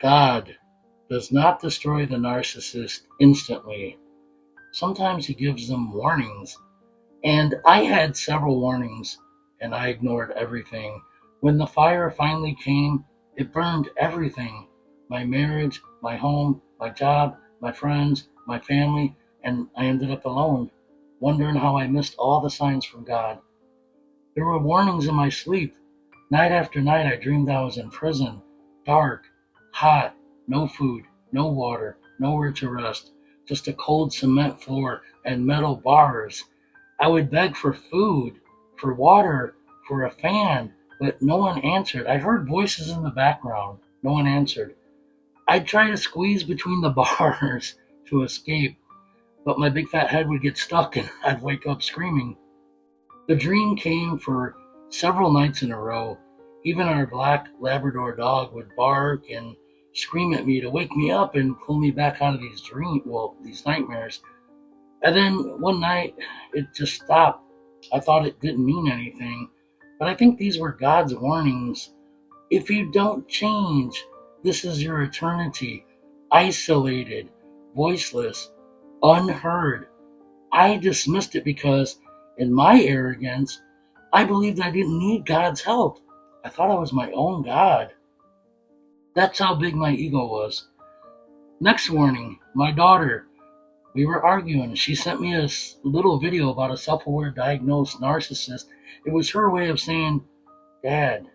God does not destroy the narcissist instantly. Sometimes he gives them warnings. And I had several warnings, and I ignored everything. When the fire finally came, it burned everything: my marriage, my home, my job, my friends, my family, and I ended up alone, wondering how I missed all the signs from God. There were warnings in my sleep. Night after night, I dreamed I was in prison, dark, hot, no food, no water, nowhere to rest, just a cold cement floor and metal bars. I would beg for food, for water, for a fan, but no one answered. I heard voices in the background. No one answered. I'd try to squeeze between the bars to escape, but my big fat head would get stuck and I'd wake up screaming. The dream came for several nights in a row. Even our black Labrador dog would bark and scream at me to wake me up and pull me back out of these nightmares. And then one night, it just stopped. I thought it didn't mean anything, but I think these were God's warnings. If you don't change, this is your eternity. Isolated, voiceless, unheard. I dismissed it because, in my arrogance, I believed I didn't need God's help. I thought I was my own God. That's how big my ego was. Next warning, my daughter. We were arguing. She sent me a little video about a self aware diagnosed narcissist. It was her way of saying, Dad,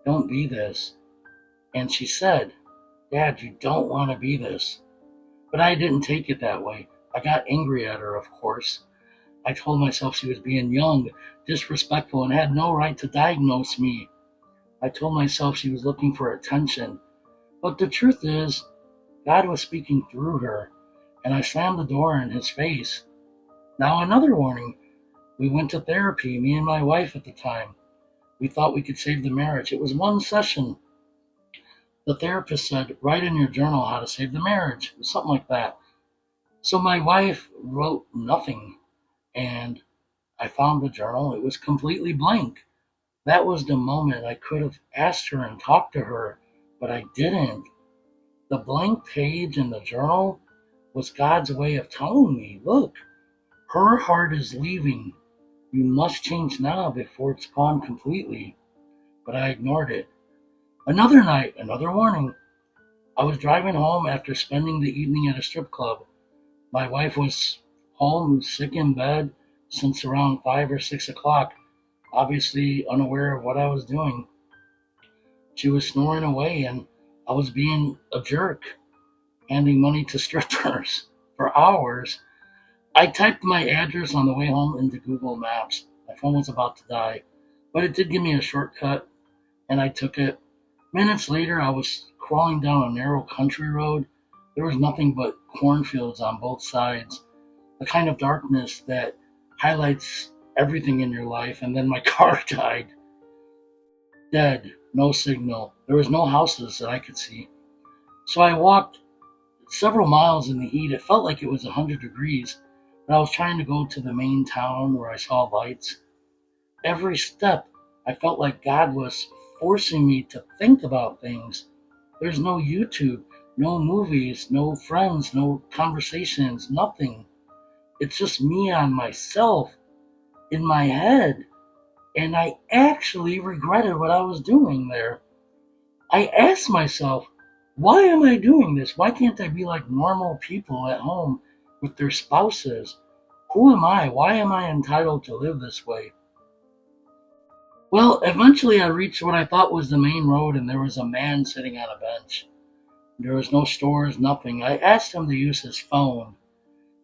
don't be this. And she said, Dad, you don't want to be this. But I didn't take it that way. I got angry at her, of course. I told myself she was being young, disrespectful, and had no right to diagnose me. I told myself she was looking for attention. But the truth is, God was speaking through her, and I slammed the door in his face. Now, another warning. We went to therapy, me and my wife at the time. We thought we could save the marriage. It was one session. The therapist said, write in your journal how to save the marriage, something like that. So my wife wrote nothing, and I found the journal. It was completely blank. That was the moment I could have asked her and talked to her, but I didn't. The blank page in the journal was God's way of telling me, look, her heart is leaving. You must change now before it's gone completely. But I ignored it. Another night, another warning. I was driving home after spending the evening at a strip club. My wife was home, sick in bed since around 5 or 6 o'clock, obviously unaware of what I was doing. She was snoring away, and I was being a jerk, handing money to strippers for hours. I typed my address on the way home into Google Maps. My phone was about to die, but it did give me a shortcut, and I took it. Minutes later, I was crawling down a narrow country road. There was nothing but cornfields on both sides, the kind of darkness that highlights everything in your life. And then my car died. Dead. No signal. There was no houses that I could see. So I walked several miles in the heat. It felt like it was 100 degrees, but I was trying to go to the main town where I saw lights. Every step, I felt like God was forcing me to think about things. There's no YouTube, no movies, no friends, no conversations, nothing. It's just me on myself in my head. And I actually regretted what I was doing there. I asked myself, why am I doing this? Why can't I be like normal people at home with their spouses? Who am I? Why am I entitled to live this way? Well, eventually I reached what I thought was the main road, and there was a man sitting on a bench. There was no stores, nothing. I asked him to use his phone,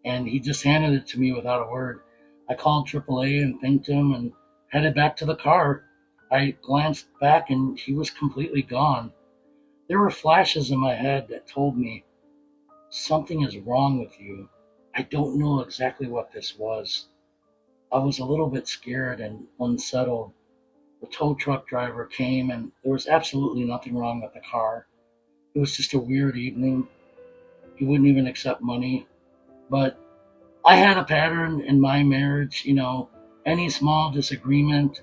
and he just handed it to me without a word. I called AAA and thanked him and headed back to the car. I glanced back, and he was completely gone. There were flashes in my head that told me, something is wrong with you. I don't know exactly what this was. I was a little bit scared and unsettled. The tow truck driver came, and there was absolutely nothing wrong with the car. It was just a weird evening. He wouldn't even accept money. But I had a pattern in my marriage, any small disagreement,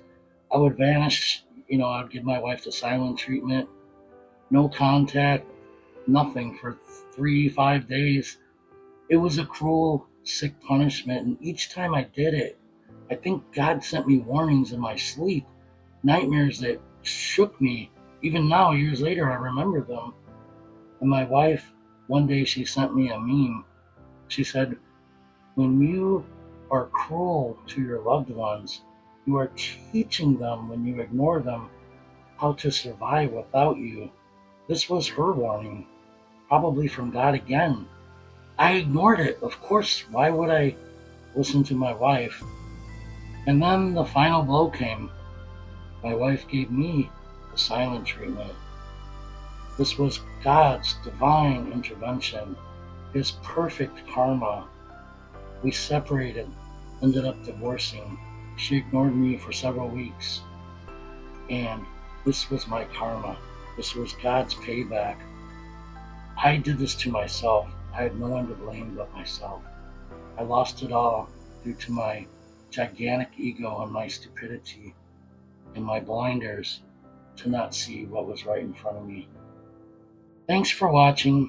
I would vanish. I would give my wife the silent treatment, no contact. nothing for 3, 5 days. It was a cruel, sick punishment, and each time I did it, I think God sent me warnings in my sleep, nightmares that shook me. Even now, years later, I remember them. And my wife, one day, she sent me a meme. She said, when you are cruel to your loved ones, you are teaching them, when you ignore them, how to survive without you. This was her warning, probably from God again. I ignored it, of course. Why would I listen to my wife? And then the final blow came. My wife gave me the silent treatment. This was God's divine intervention, His perfect karma. We separated, ended up divorcing. She ignored me for several weeks. And this was my karma. This was God's payback. I did this to myself. I had no one to blame but myself. I lost it all due to my gigantic ego and my stupidity and my blinders to not see what was right in front of me. Thanks for watching.